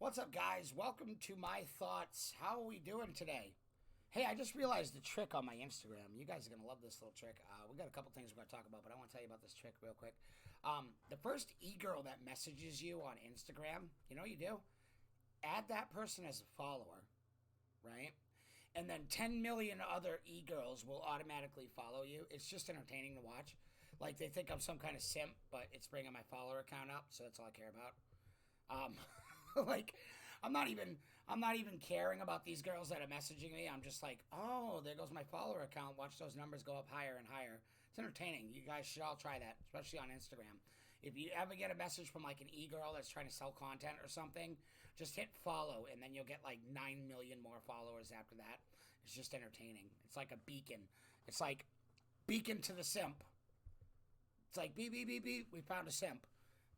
What's up, guys? Welcome to my thoughts. How are we doing today? Hey, I just realized the trick on my Instagram. You guys are gonna love this little trick. We got a couple things we're gonna talk about, but I want to tell you about this trick real quick. The first e-girl that messages you on Instagram, you know what you do? Add that person as a follower, right? And then 10 million other e-girls will automatically follow you. It's just entertaining to watch. Like they think I'm some kind of simp, but it's bringing my follower count up, so that's all I care about. Um, like I'm not even caring about these girls that are messaging me. I'm just like, oh, there goes my follower account. Watch those numbers go up higher and higher. It's entertaining. You guys should all try that, especially on Instagram. If you ever get a message from like an e-girl that's trying to sell content or something, just hit follow and then you'll get like 9 million more followers after that. It's just entertaining. It's like a beacon. It's like beacon to the simp. It's like beep beep beep beep. We found a simp.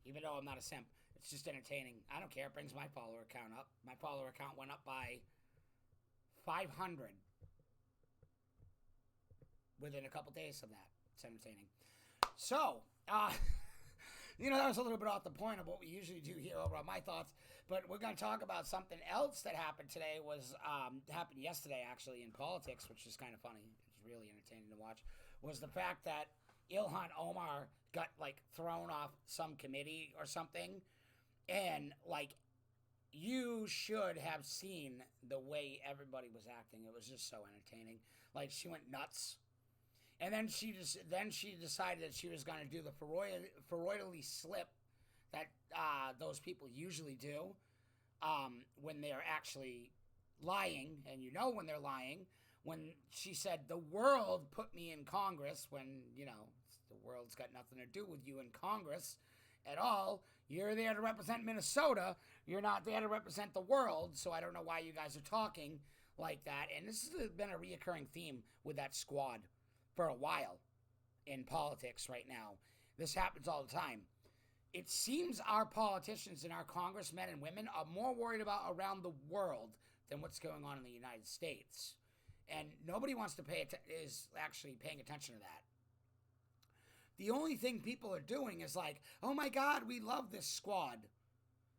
Even though I'm not a simp, it's just entertaining. I don't care. It brings my follower count up. My follower count went up by 500 within a couple days of that. It's entertaining. So, that was a little bit off the point of what we usually do here over on My Thoughts, but we're going to talk about something else that happened today. Happened yesterday, actually, in politics, which is kind of funny. It's really entertaining to watch, was the fact that Ilhan Omar got, like, thrown off some committee or something, and, like, you should have seen the way everybody was acting. It was just so entertaining. Like, she went nuts. And then she decided that she was going to do the Freudian slip that those people usually do when they're actually lying, and you know when they're lying. When she said the world put me in Congress, when the world's got nothing to do with you in Congress at all. You're there to represent Minnesota. You're not there to represent the world. So I don't know why you guys are talking like that. And this has been a reoccurring theme with that squad for a while in politics right now. This happens all the time. It seems our politicians and our congressmen and women are more worried about around the world than what's going on in the United States. And nobody wants to is actually paying attention to that. The only thing people are doing is like, oh my God, we love this squad.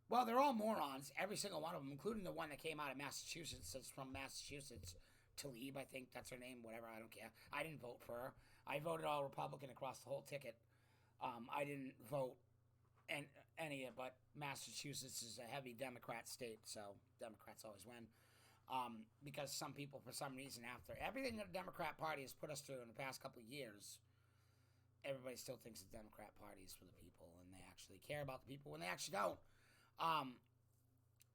Well, they're all morons, every single one of them, including the one that came out of Massachusetts. That's from Massachusetts. Tlaib, I think that's her name. Whatever, I don't care. I didn't vote for her. I voted all Republican across the whole ticket. I didn't vote any of it, but Massachusetts is a heavy Democrat state, so Democrats always win. Because some people, for some reason, after everything that the Democrat Party has put us through in the past couple of years, everybody still thinks the Democrat Party is for the people, and they actually care about the people when they actually don't.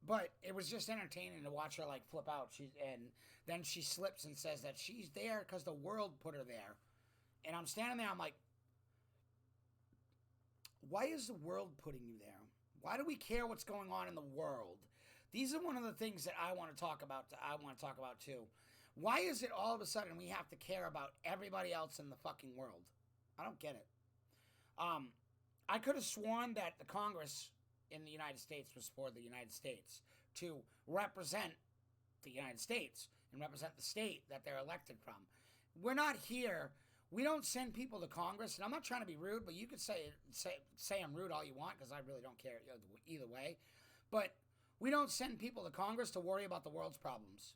But it was just entertaining to watch her like flip out. And then she slips and says that she's there because the world put her there. And I'm standing there. I'm like, why is the world putting you there? Why do we care what's going on in the world? These are one of the things that I want to talk about. I want to talk about too. Why is it all of a sudden we have to care about everybody else in the fucking world? I don't get it. I could have sworn that the Congress in the United States was for the United States to represent the United States and represent the state that they're elected from. We're not here. We don't send people to Congress, and I'm not trying to be rude, but you could say I'm rude all you want because I really don't care either way. But we don't send people to Congress to worry about the world's problems.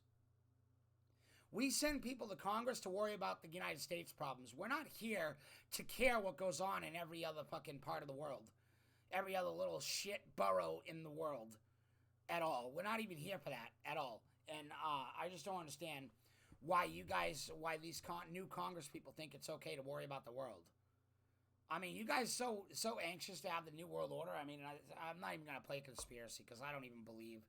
We send people to Congress to worry about the United States problems. We're not here to care what goes on in every other fucking part of the world. Every other little shit borough in the world at all. We're not even here for that at all. And I just don't understand why these new Congress people think it's okay to worry about the world. I mean, you guys so anxious to have the New World Order. I mean, I'm not even going to play conspiracy because I don't even believe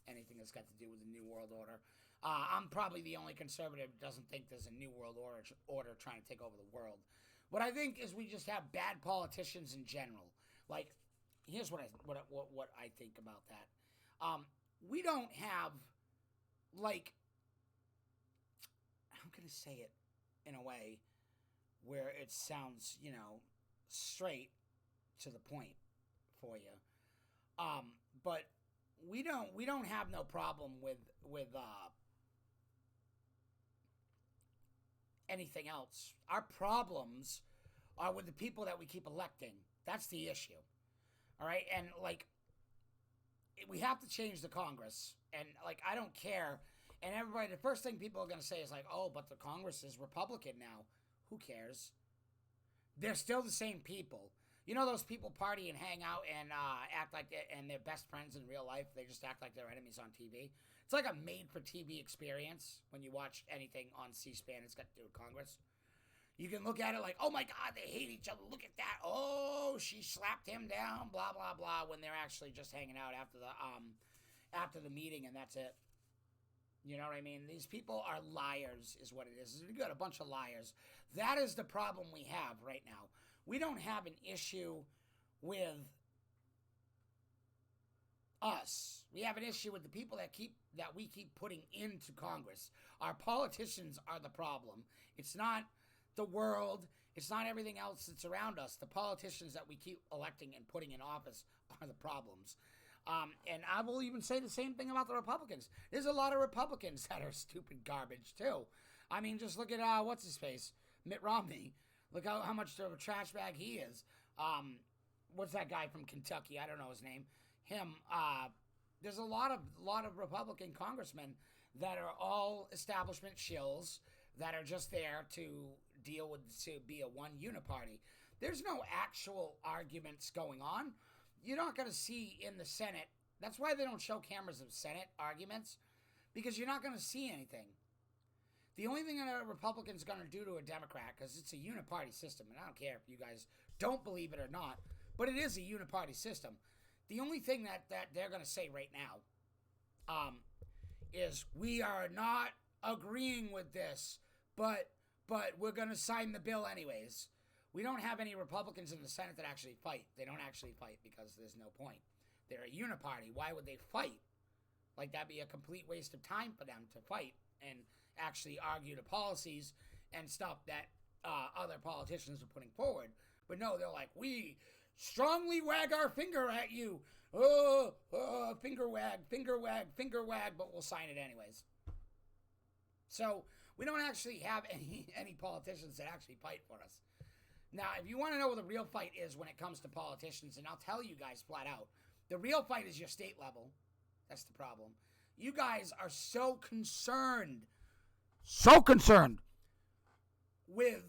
anything that's got to do with the New World Order. I'm probably the only conservative that doesn't think there's a New World Order trying to take over the world. What I think is we just have bad politicians in general. Like, here's what I think about that. We don't have, like, I'm going to say it in a way where it sounds, straight to the point for you. But we don't have no problem with anything else. Our problems are with the people that we keep electing. That's the issue. All right, and like we have to change the Congress. And, like, I don't care. And everybody, the first thing people are going to say is like, oh, but the Congress is Republican now. Who cares? They're still the same people. You know those people party and hang out and act like they're best friends in real life? They just act like they're enemies on TV. It's like a made-for-TV experience when you watch anything on C-SPAN. It's got to do with Congress. You can look at it like, oh my God, they hate each other. Look at that. Oh, she slapped him down. Blah blah blah. When they're actually just hanging out after the meeting, and that's it. You know what I mean? These people are liars, is what it is. You got a bunch of liars. That is the problem we have right now. We don't have an issue with us. We have an issue with the people that we keep putting into Congress. Our politicians are the problem. It's not the world. It's not everything else that's around us. The politicians that we keep electing and putting in office are the problems. And I will even say the same thing about the Republicans. There's a lot of Republicans that are stupid garbage, too. I mean, just look at, what's his face? Mitt Romney. Look how much of a trash bag he is. What's that guy from Kentucky? I don't know his name. Him. There's a lot of Republican congressmen that are all establishment shills that are just there to be a one uniparty. There's no actual arguments going on. You're not going to see in the Senate. That's why they don't show cameras of Senate arguments, because you're not going to see anything. The only thing that a Republican's going to do to a Democrat, because it's a uniparty system, and I don't care if you guys don't believe it or not, but it is a uniparty system. The only thing that they're going to say right now is, we are not agreeing with this, but we're going to sign the bill anyways. We don't have any Republicans in the Senate that actually fight. They don't actually fight because there's no point. They're a uniparty. Why would they fight? Like, that'd be a complete waste of time for them to fight and actually argue the policies and stuff that other politicians are putting forward. But no, they're like, we strongly wag our finger at you. Finger wag, finger wag, finger wag, but we'll sign it anyways. So we don't actually have any politicians that actually fight for us. Now, if you want to know what the real fight is when it comes to politicians, and I'll tell you guys flat out, the real fight is your state level. That's the problem. You guys are so concerned with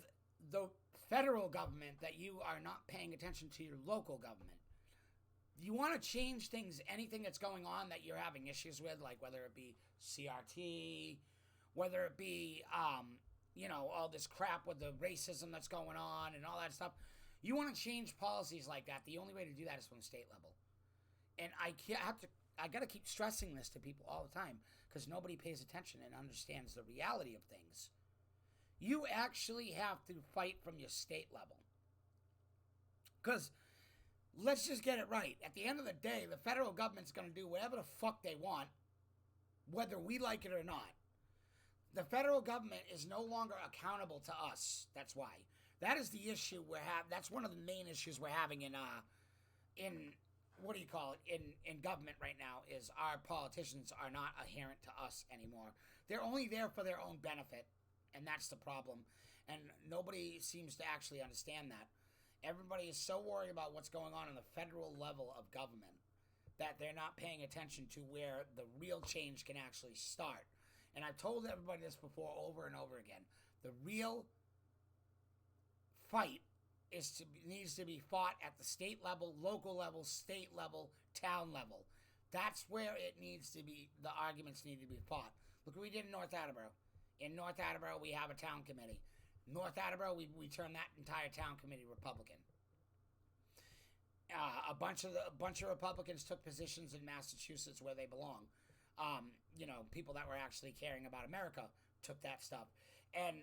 the federal government that you are not paying attention to your local government. You want to change things, anything that's going on that you're having issues with, like whether it be CRT, whether it be, all this crap with the racism that's going on and all that stuff. You want to change policies like that. The only way to do that is from the state level. And I got to keep stressing this to people all the time because nobody pays attention and understands the reality of things. You actually have to fight from your state level. Because let's just get it right. At the end of the day, the federal government's going to do whatever the fuck they want, whether we like it or not. The federal government is no longer accountable to us. That's why. That is the issue we're having. That's one of the main issues we're having in government right now, is our politicians are not adherent to us anymore. They're only there for their own benefit, and that's the problem. And nobody seems to actually understand that. Everybody is so worried about what's going on the federal level of government that they're not paying attention to where the real change can actually start. And I've told everybody this before over and over again. The real fight needs to be fought at the state level, local level, state level, town level. That's where it needs to be. The arguments need to be fought. Look what we did in North Attleboro. In North Attleboro, we have a town committee. North Attleboro, we turned that entire town committee Republican. A bunch of Republicans took positions in Massachusetts where they belong. People that were actually caring about America took that stuff. And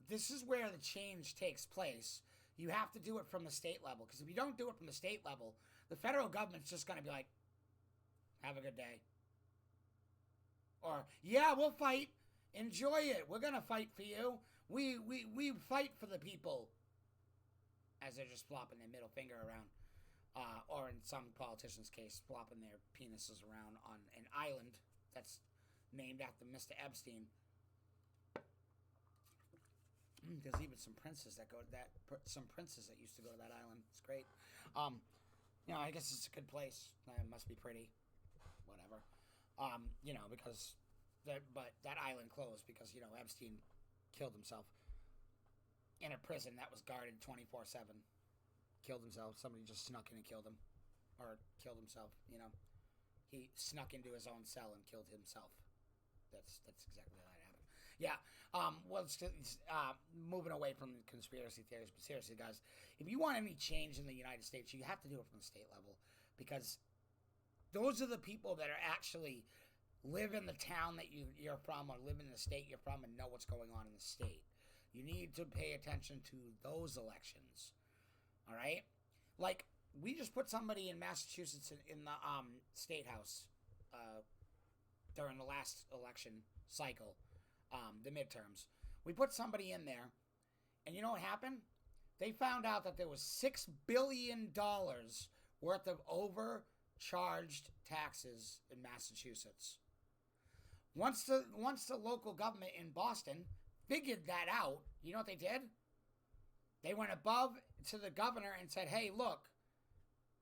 this is where the change takes place. You have to do it from the state level, because if you don't do it from the state level, the federal government's just going to be like, have a good day. Or, yeah, we'll fight. Enjoy it. We're going to fight for you. We fight for the people. As they're just flopping their middle finger around. Or in some politicians' case, flopping their penises around on an island that's named after Mr. Epstein. There's even some princes that used to go to that island. It's great. I guess it's a good place. It must be pretty. whatever. Because that island closed because Epstein killed himself in a prison that was guarded 24/7. Killed himself. Somebody just snuck in and killed him, or killed himself. He snuck into his own cell and killed himself. That's exactly how that happened. Yeah. Moving away from conspiracy theories, but seriously, guys, if you want any change in the United States, you have to do it from the state level, because those are the people that are actually live in the town that you're from, or live in the state you're from, and know what's going on in the state. You need to pay attention to those elections. All right? Like, we just put somebody in Massachusetts in the state house during the last election cycle, the midterms. We put somebody in there, and you know what happened? They found out that there was $6 billion worth of overcharged taxes in Massachusetts. Once the local government in Boston figured that out, you know what they did? They went above to the governor and said, hey, look,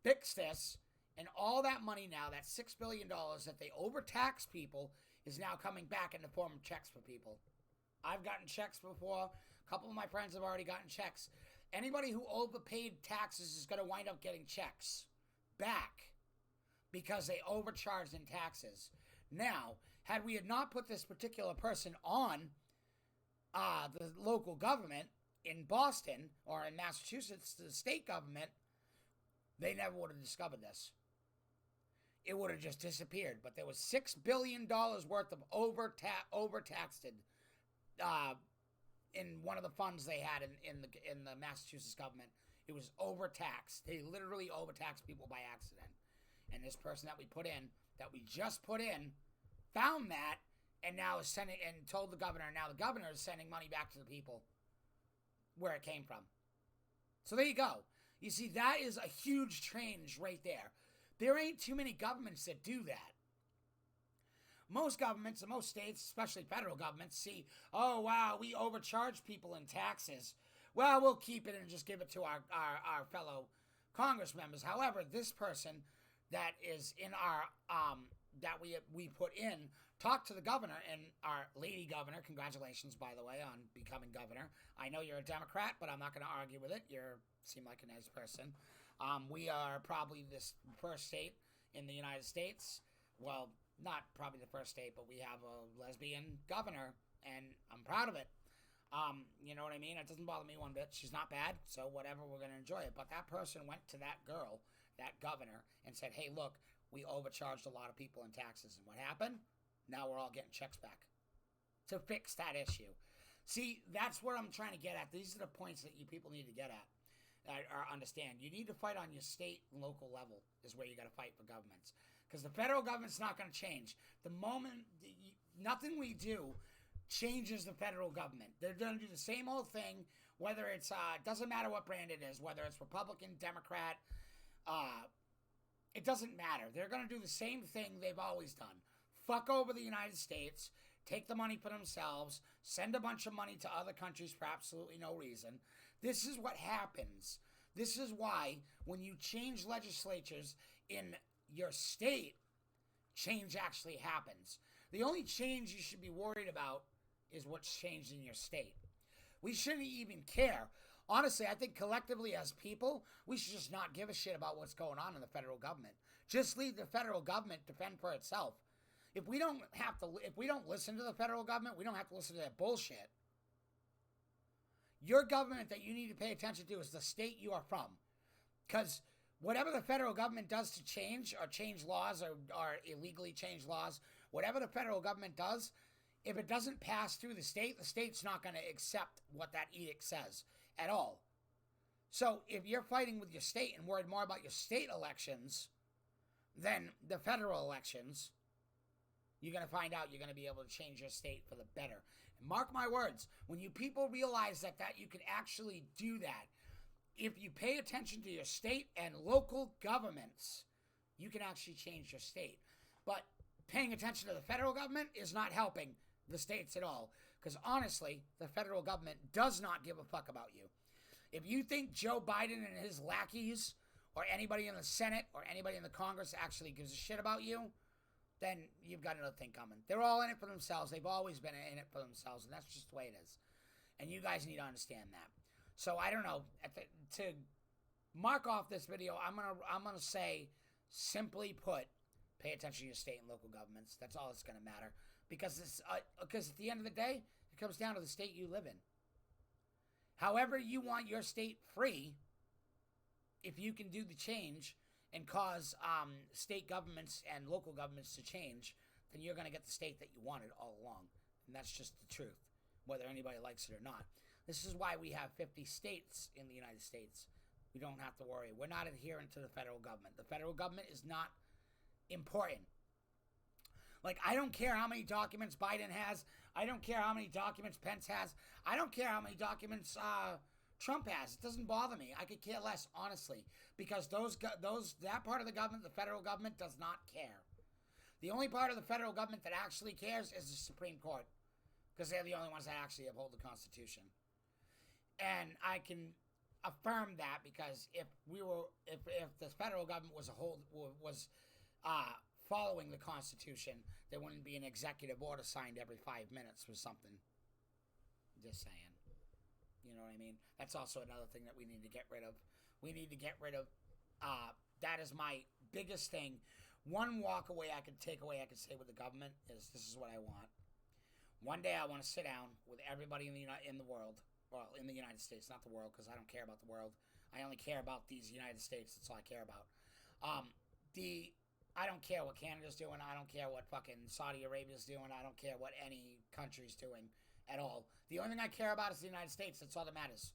fix this. And all that money now, that $6 billion that they overtaxed people, is now coming back in the form of checks for people. I've gotten checks before. A couple of my friends have already gotten checks. Anybody who overpaid taxes is going to wind up getting checks back because they overcharged in taxes. Now, had we had not put this particular person on the local government in Boston or in Massachusetts, the state government, they never would have discovered this. It would have just disappeared. But there was $6 billion worth of overtaxed in one of the funds they had in the Massachusetts government. It was overtaxed. They literally overtaxed people by accident. And this person that we just put in, found that, and now is sending, and told the governor. Now the governor is sending money back to the people where it came from. So there you go. You see, that is a huge change right there. There ain't too many governments that do that. Most governments and most states, especially federal governments, see, oh, wow, we overcharge people in taxes. Well, we'll keep it and just give it to our fellow Congress members. However, this person that is in our, that we put in, talked to the governor, and our lady governor, congratulations, by the way, on becoming governor. I know you're a Democrat, but I'm not going to argue with it. You seem like a nice person. We are probably this first state in the United States. Well, not probably the first state, but we have a lesbian governor, and I'm proud of it. You know what I mean? It doesn't bother me one bit. She's not bad, so whatever, we're going to enjoy it. But that person went to that girl, that governor, and said, hey, look, we overcharged a lot of people in taxes. And what happened? Now we're all getting checks back to fix that issue. See, that's what I'm trying to get at. These are the points that you people need to get at. Or understand. You need to fight on your state and local level is where you got to fight for governments. Because the federal government's not going to change. The moment, nothing we do changes the federal government. They're going to do the same old thing, whether it's, doesn't matter what brand it is, whether it's Republican, Democrat, it doesn't matter. They're going to do the same thing they've always done. Fuck over the United States, take the money for themselves, send a bunch of money to other countries for absolutely no reason. This is what happens. This is why when you change legislatures in your state, change actually happens. The only change you should be worried about is what's changed in your state. We shouldn't even care. Honestly, I think collectively as people, we should just not give a shit about what's going on in the federal government. Just leave the federal government to fend for itself. If we don't listen to the federal government, we don't have to listen to that bullshit. Your government that you need to pay attention to is the state you are from. Because whatever the federal government does to change laws or illegally change laws, whatever the federal government does, if it doesn't pass through the state's not going to accept what that edict says at all. So if you're fighting with your state and worried more about your state elections than the federal elections, you're going to find out you're going to be able to change your state for the better. And mark my words, when you people realize that you can actually do that, if you pay attention to your state and local governments, you can actually change your state. But paying attention to the federal government is not helping the states at all. Because honestly, the federal government does not give a fuck about you. If you think Joe Biden and his lackeys or anybody in the Senate or anybody in the Congress actually gives a shit about you, then you've got another thing coming. They're all in it for themselves. They've always been in it for themselves, and that's just the way it is. And you guys need to understand that. So I don't know. To mark off this video, I'm gonna say, simply put, pay attention to your state and local governments. That's all that's gonna matter, because at the end of the day, it comes down to the state you live in. However you want your state free, if you can do the change and cause state governments and local governments to change, then you're going to get the state that you wanted all along. And that's just the truth, whether anybody likes it or not. This is why we have 50 states in the United States. We don't have to worry. We're not adherent to the federal government. The federal government is not important. Like, I don't care how many documents Biden has. I don't care how many documents Pence has. I don't care how many documents Trump has. It doesn't bother me. I could care less, honestly, because that part of the government, the federal government, does not care. The only part of the federal government that actually cares is the Supreme Court, because they're the only ones that actually uphold the Constitution. And I can affirm that, because if the federal government was following the Constitution, there wouldn't be an executive order signed every 5 minutes for something. Just saying. You know what I mean? That's also another thing that we need to get rid of. We need to get rid of, that is my biggest thing. One walk-away I could take away, I could say with the government, is this is what I want. One day I want to sit down with everybody in the world, well, in the United States, not the world, because I don't care about the world. I only care about these United States. That's all I care about. I don't care what Canada's doing. I don't care what fucking Saudi Arabia's doing. I don't care what any country's doing at all. The only thing I care about is the United States. That's all that matters.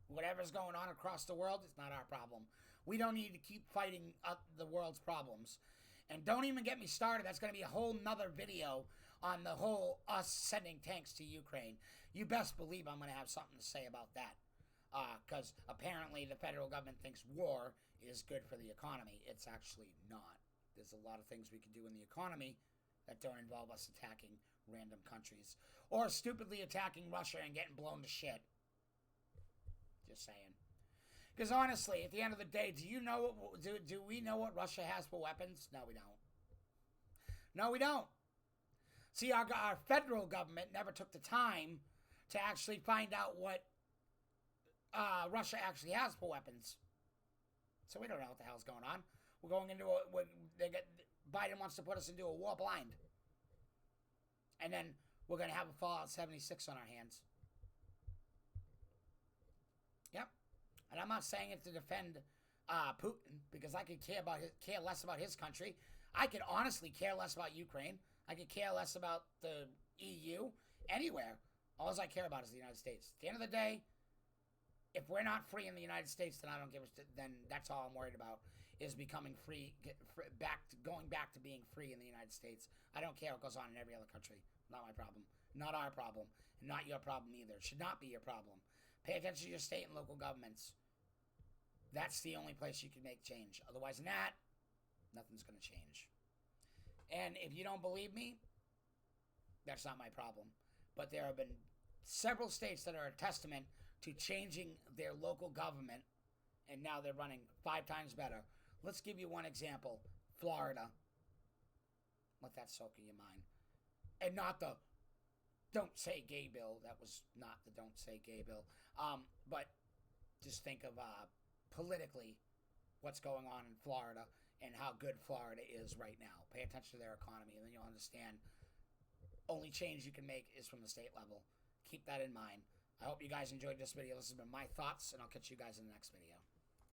Whatever's going on across the world, it's not our problem. We don't need to keep fighting up the world's problems. And don't even get me started. That's going to be a whole nother video on the whole us sending tanks to Ukraine. You best believe I'm going to have something to say about that. Because apparently the federal government thinks war is good for the economy. It's actually not. There's a lot of things we can do in the economy that don't involve us attacking random countries, or stupidly attacking Russia and getting blown to shit. Just saying. Because honestly, at the end of the day, do we know what Russia has for weapons? No, we don't. No, we don't. See, our federal government never took the time to actually find out what Russia actually has for weapons. So we don't know what the hell's going on. We're going into Biden wants to put us into a war blind. And then we're going to have a Fallout 76 on our hands. Yep. And I'm not saying it to defend Putin, because I could care less about his country. I could honestly care less about Ukraine. I could care less about the EU, anywhere. All I care about is the United States. At the end of the day, if we're not free in the United States, then I don't give a shit. Then that's all I'm worried about, is becoming free, going back to being free in the United States. I don't care what goes on in every other country. Not my problem. Not our problem. And not your problem either. It should not be your problem. Pay attention to your state and local governments. That's the only place you can make change. Otherwise than that, nothing's going to change. And if you don't believe me, that's not my problem. But there have been several states that are a testament to changing their local government, and now they're running 5 times better. Let's give you one example. Florida. Let that soak in your mind. And not the Don't Say Gay bill. That was not the Don't Say Gay bill. But just think of politically what's going on in Florida and how good Florida is right now. Pay attention to their economy, and then you'll understand only change you can make is from the state level. Keep that in mind. I hope you guys enjoyed this video. This has been my thoughts, and I'll catch you guys in the next video.